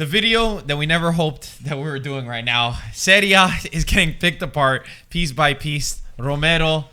The video that we never hoped that we were doing right now. Serie A is getting picked apart piece by piece. Romero,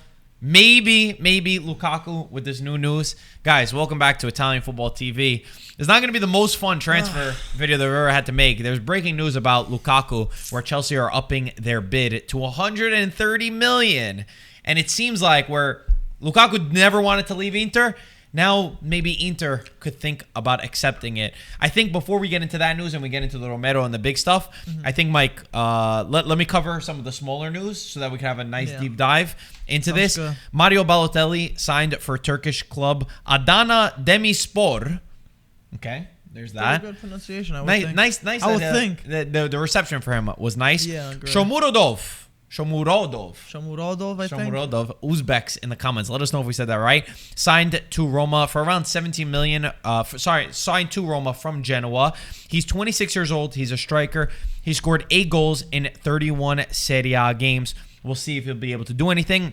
maybe Lukaku with this new news. Guys, welcome back to Italian Football TV. It's not going to be the most fun transfer video that we've ever had to make. There's breaking news about Lukaku where Chelsea are upping their bid to 130 million. And it seems like where Lukaku never wanted to leave Inter, now maybe Inter could think about accepting it. I think before we get into that news and we get into the Romero and the big stuff, I think, Mike, let me cover some of the smaller news so that we can have a nice deep dive into this. Good. Mario Balotelli signed for Turkish club Adana Demirspor. Okay, there's that. Very good pronunciation, I would think. Nice. I would think. The reception for him was nice. Yeah, great. Shomurodov, I think. Uzbeks in the comments. Let us know if we said that right. Signed to Roma for around 17 million. Signed to Roma from Genoa. He's 26 years old. He's a striker. He scored 8 goals in 31 Serie A games. We'll see if he'll be able to do anything.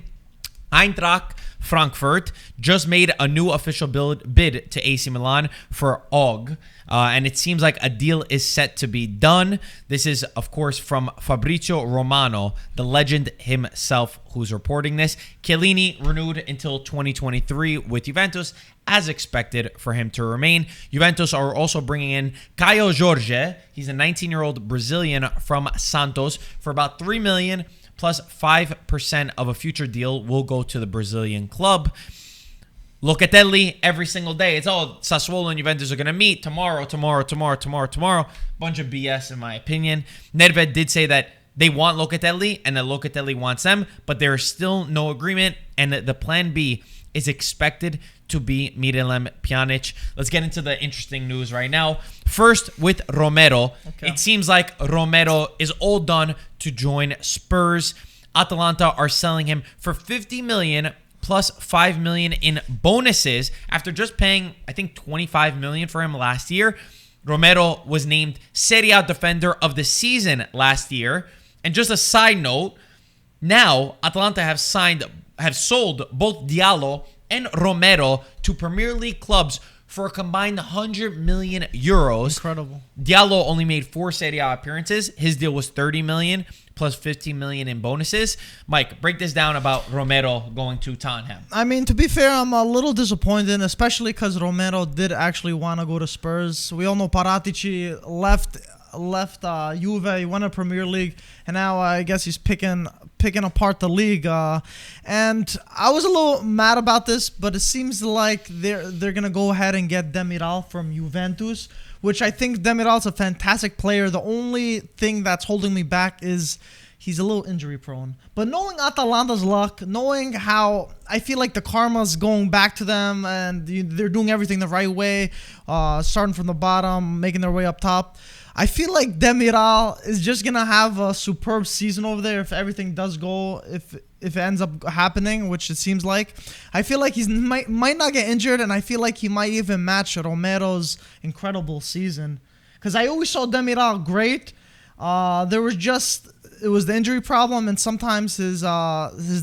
Eintracht Frankfurt just made a new official bid to AC Milan for Og. And it seems like a deal is set to be done. This is, of course, from Fabrizio Romano, the legend himself, who's reporting this. Chiellini renewed until 2023 with Juventus, as expected for him to remain. Juventus are also bringing in Caio Jorge. He's a 19-year-old Brazilian from Santos for about $3 million. Plus 5% of a future deal will go to the Brazilian club. Locatelli every single day. It's all Sassuolo and Juventus are going to meet tomorrow. Bunch of BS in my opinion. Nedved did say that they want Locatelli and that Locatelli wants them, but there is still no agreement, and the plan B is expected to be Miralem Pjanic. Let's get into the interesting news right now. First, with Romero. Okay. It seems like Romero is all done to join Spurs. Atalanta are selling him for 50 million plus 5 million in bonuses after just paying, I think, 25 million for him last year. Romero was named Serie A Defender of the Season last year. And just a side note, now Atalanta have sold both Diallo and Romero to Premier League clubs for a combined 100 million euros. Incredible. Diallo only made 4 Serie A appearances. His deal was 30 million plus 15 million in bonuses. Mike, break this down about Romero going to Tottenham. I mean, to be fair, I'm a little disappointed, especially because Romero did actually want to go to Spurs. We all know Paratici left Juve, he won a Premier League, and now I guess he's picking apart the league. And I was a little mad about this, but it seems like they're gonna go ahead and get Demiral from Juventus, which I think Demiral's a fantastic player. The only thing that's holding me back is he's a little injury prone. But knowing Atalanta's luck, knowing how I feel like the karma's going back to them and they're doing everything the right way, starting from the bottom, making their way up top, I feel like Demiral is just going to have a superb season over there if everything does go, if it ends up happening, which it seems like. I feel like he might not get injured, and I feel like he might even match Romero's incredible season. Because I always saw Demiral great. It was the injury problem, and sometimes his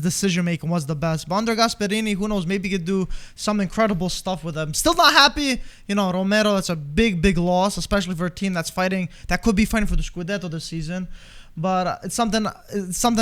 decision making was the best. But under Gasperini, who knows? Maybe he could do some incredible stuff with him. Still not happy, Romero. It's a big loss, especially for a team that could be fighting for the Scudetto this season. But it's something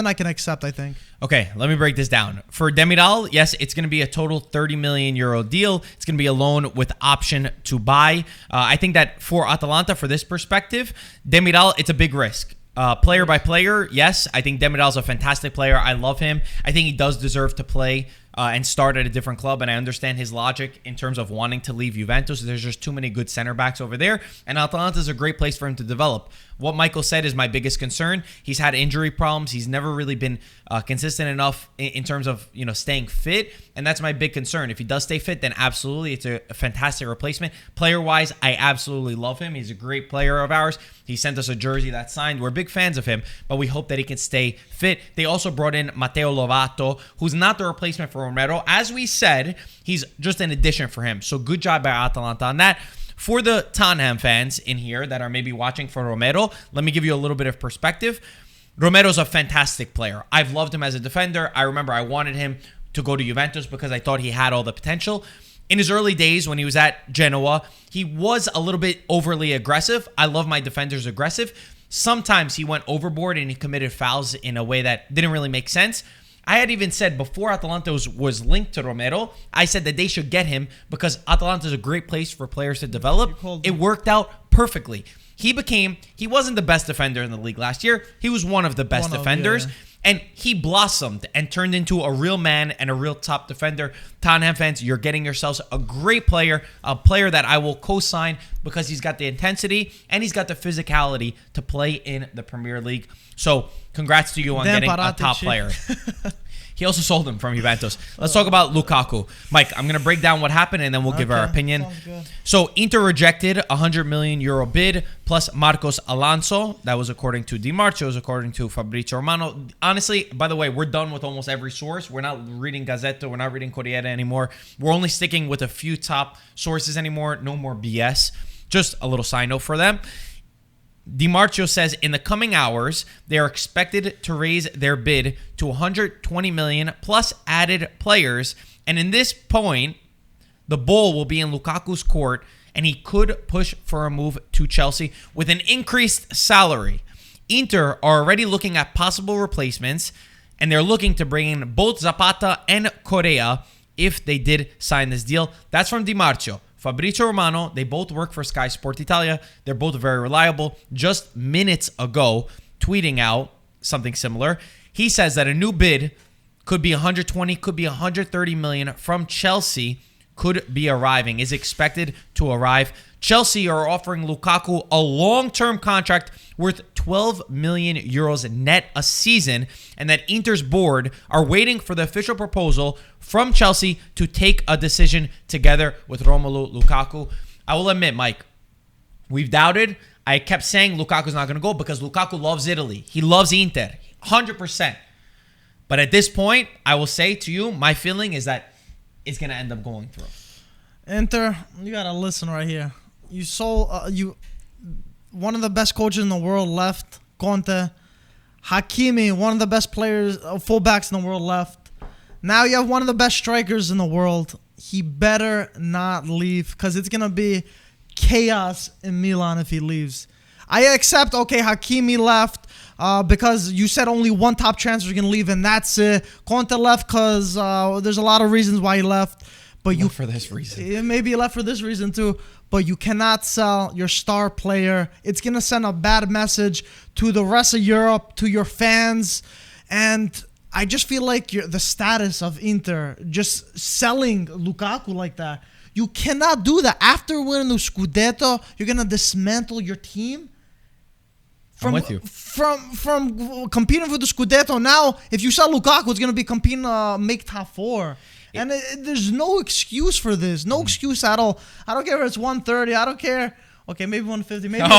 I can accept, I think. Okay, let me break this down. For Demiral, yes, it's going to be a total 30 million euro deal. It's going to be a loan with option to buy. I think that for Atalanta, for this perspective, Demiral, it's a big risk. Player by player, yes, I think Demiral's a fantastic player. I love him. I think he does deserve to play and start at a different club, and I understand his logic in terms of wanting to leave Juventus. There's just too many good center backs over there, and Atalanta is a great place for him to develop. What Michael said is my biggest concern. He's had injury problems. He's never really been consistent enough in terms of staying fit, and that's my big concern. If he does stay fit, then absolutely, it's a fantastic replacement. Player-wise, I absolutely love him. He's a great player of ours. He sent us a jersey that's signed. We're big fans of him, but we hope that he can stay fit. They also brought in Matteo Lovato, who's not the replacement for Romero. As we said, he's just an addition for him. So good job by Atalanta on that. For the Tottenham fans in here that are maybe watching for Romero, let me give you a little bit of perspective. Romero's a fantastic player. I've loved him as a defender. I remember I wanted him to go to Juventus because I thought he had all the potential. in his early days when he was at Genoa, he was a little bit overly aggressive. I love my defenders aggressive. Sometimes he went overboard and he committed fouls in a way that didn't really make sense. I had even said before Atalanta was linked to Romero, I said that they should get him because Atalanta is a great place for players to develop. It worked out perfectly. He wasn't the best defender in the league last year. He was one of the best defenders. Yeah. And he blossomed and turned into a real man and a real top defender. Tottenham fans, you're getting yourselves a great player, a player that I will co-sign because he's got the intensity and he's got the physicality to play in the Premier League. So congrats to you on getting a top player. He also sold him from Juventus. Let's talk about Lukaku. Mike, I'm going to break down what happened and then we'll give our opinion. So Inter rejected a €100 million bid plus Marcos Alonso. That was according to Di Marcio's, according to Fabrizio Romano. Honestly, by the way, we're done with almost every source. We're not reading Gazzetta. We're not reading Corriere anymore. We're only sticking with a few top sources anymore. No more BS. Just a little side note for them. Di Marcio says in the coming hours, they are expected to raise their bid to $120 million plus added players. And in this point, the ball will be in Lukaku's court and he could push for a move to Chelsea with an increased salary. Inter are already looking at possible replacements and they're looking to bring in both Zapata and Correa if they did sign this deal. That's from Di Marcio. Fabrizio Romano, they both work for Sky Sport Italia. They're both very reliable. Just minutes ago, tweeting out something similar. He says that a new bid could be 120, could be 130 million from Chelsea, could be arriving, is expected to arrive. Chelsea are offering Lukaku a long-term contract worth 12 million euros net a season, and that Inter's board are waiting for the official proposal from Chelsea to take a decision together with Romelu Lukaku. I will admit, Mike, we've doubted. I kept saying Lukaku's not going to go because Lukaku loves Italy. He loves Inter, 100%. But at this point, I will say to you, my feeling is that it's going to end up going through. Inter, you got to listen right here. One of the best coaches in the world left, Conte. Hakimi, one of the best players, fullbacks in the world left. Now you have one of the best strikers in the world. He better not leave because it's going to be chaos in Milan if he leaves. I accept, okay, Hakimi left because you said only one top transfer is going to leave and that's it. Conte left because there's a lot of reasons why he left. But you for this reason. Maybe he left for this reason too. But you cannot sell your star player. It's going to send a bad message to the rest of Europe, to your fans. And I just feel like the status of Inter, just selling Lukaku like that, you cannot do that. After winning the Scudetto, you're going to dismantle your team. I'm with you. From competing for the Scudetto, now if you sell Lukaku, it's going to be competing make top four. And there's no excuse for this. No excuse at all. I don't care if it's 130. I don't care. Okay, maybe 150. Maybe all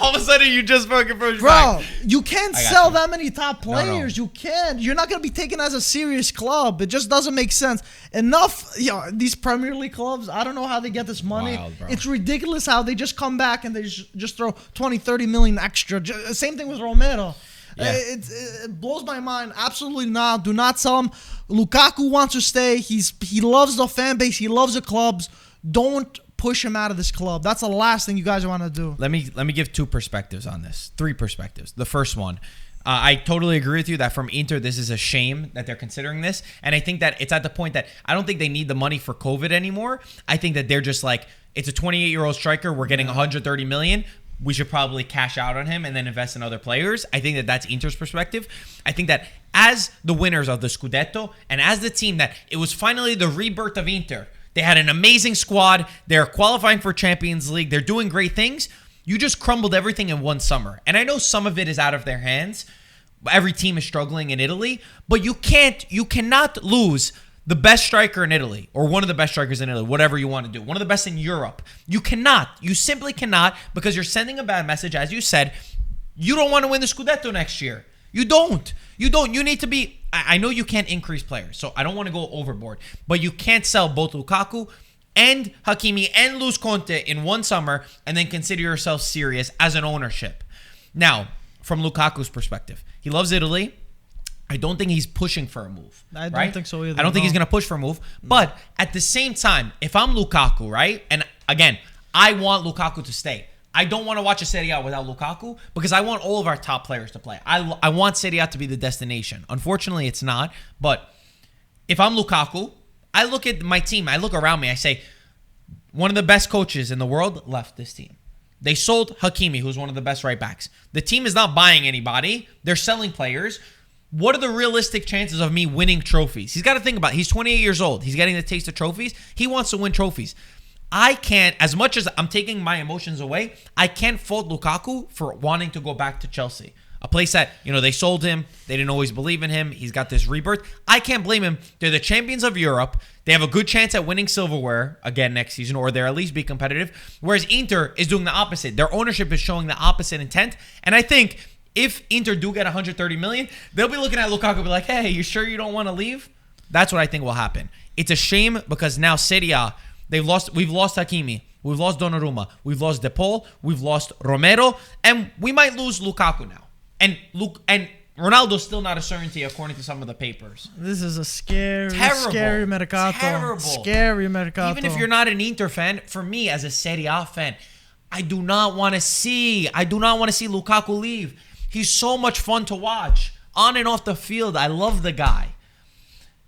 of a sudden you just fucking push back. Bro, you can't sell that many top players. No. You can't. You're not going to be taken as a serious club. It just doesn't make sense. Enough. These Premier League clubs, I don't know how they get this money. Wild, it's ridiculous how they just come back and they just throw 20, 30 million extra. Same thing with Romero. Yeah. It blows my mind. Absolutely not. Do not sell him. Lukaku wants to stay. He loves the fan base. He loves the clubs. Don't push him out of this club. That's the last thing you guys want to do. Let me give two perspectives on this. Three perspectives. The first one, I totally agree with you that from Inter, this is a shame that they're considering this. And I think that it's at the point that I don't think they need the money for COVID anymore. I think that they're just like, it's a 28-year-old striker. We're getting 130 million. We should probably cash out on him and then invest in other players. I think that that's Inter's perspective. I think that as the winners of the Scudetto and as the team that it was finally the rebirth of Inter, they had an amazing squad. They're qualifying for Champions League. They're doing great things. You just crumbled everything in one summer. And I know some of it is out of their hands. Every team is struggling in Italy, but you cannot lose the best striker in Italy, or one of the best strikers in Italy, whatever you want to do. One of the best in Europe. You cannot. You simply cannot, because you're sending a bad message. As you said, you don't want to win the Scudetto next year. You don't. You need to be... I know you can't increase players, so I don't want to go overboard. But you can't sell both Lukaku and Hakimi and lose Conte in one summer and then consider yourself serious as an ownership. Now, from Lukaku's perspective, he loves Italy. I don't think he's pushing for a move. I don't think so either. I don't think he's going to push for a move. But at the same time, if I'm Lukaku, right? And again, I want Lukaku to stay. I don't want to watch a Serie A without Lukaku because I want all of our top players to play. I want Serie A to be the destination. Unfortunately, it's not. But if I'm Lukaku, I look at my team. I look around me. I say, one of the best coaches in the world left this team. They sold Hakimi, who's one of the best right backs. The team is not buying anybody. They're selling players. What are the realistic chances of me winning trophies? He's got to think about it. He's 28 years old. He's getting the taste of trophies. He wants to win trophies. I can't, as much as I'm taking my emotions away, I can't fault Lukaku for wanting to go back to Chelsea. A place that, they sold him. They didn't always believe in him. He's got this rebirth. I can't blame him. They're the champions of Europe. They have a good chance at winning silverware again next season, or they'll at least be competitive. Whereas Inter is doing the opposite. Their ownership is showing the opposite intent. And I think if Inter do get 130 million, they'll be looking at Lukaku and be like, hey, you sure you don't want to leave? That's what I think will happen. It's a shame because now Serie A, we've lost Hakimi. We've lost Donnarumma. We've lost De Paul. We've lost Romero. And we might lose Lukaku now. And Ronaldo's still not a certainty according to some of the papers. This is a scary mercato. Terrible. Scary mercato. Even if you're not an Inter fan, for me as a Serie A fan, I do not want to see Lukaku leave. He's so much fun to watch. On and off the field, I love the guy.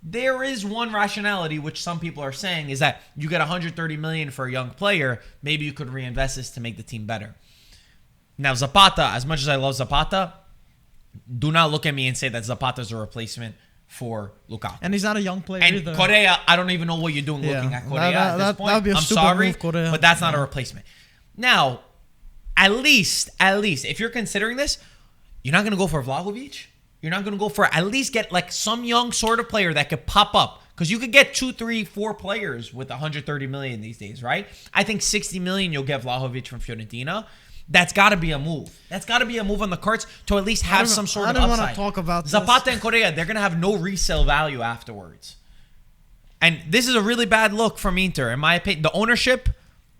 There is one rationality, which some people are saying, is that you get 130 million for a young player. Maybe you could reinvest this to make the team better. Now, Zapata, as much as I love Zapata, do not look at me and say that Zapata's a replacement for Lukaku. And he's not a young player and either. Correa, I don't even know what you're doing looking at Correa at this point. That would be a I'm stupid sorry, move, Correa. but that's not a replacement. Now, at least, if you're considering this, you're not going to go for Vlahovic. You're not going to go for at least get like some young sort of player that could pop up. Because you could get 2, 3, 4 players with 130 million these days, right? I think 60 million you'll get Vlahovic from Fiorentina. That's got to be a move. That's got to be a move on the cards to at least have some sort of upside. I don't want to talk about Zapata and Correa, they're going to have no resale value afterwards. And this is a really bad look from Inter. In my opinion, the ownership,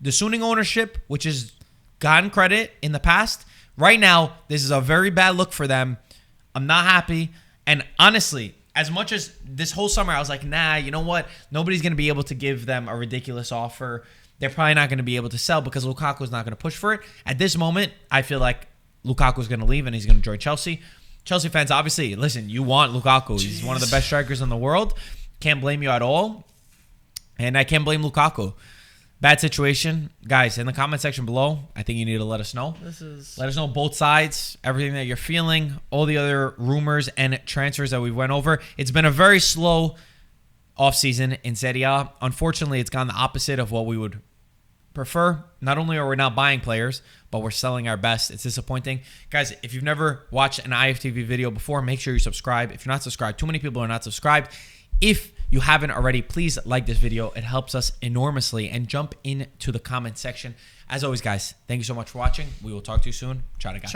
the Suning ownership, which has gotten credit in the past, right now, this is a very bad look for them. I'm not happy. And honestly, as much as this whole summer, I was like, nah, you know what? Nobody's going to be able to give them a ridiculous offer. They're probably not going to be able to sell because Lukaku's not going to push for it. At this moment, I feel like Lukaku's going to leave and he's going to join Chelsea. Chelsea fans, obviously, listen, you want Lukaku. He's one of the best strikers in the world. Can't blame you at all. And I can't blame Lukaku. Bad situation. Guys, in the comment section below, I think you need to let us know. Let us know both sides, everything that you're feeling, all the other rumors and transfers that we went over. It's been a very slow offseason in Serie A. Unfortunately, it's gone the opposite of what we would prefer. Not only are we not buying players, but we're selling our best. It's disappointing. Guys, if you've never watched an IFTV video before, make sure you subscribe. If you're not subscribed, too many people are not subscribed. If you haven't already, please like this video. It helps us enormously. And jump into the comment section. As always, guys, thank you so much for watching. We will talk to you soon. Ciao, guys.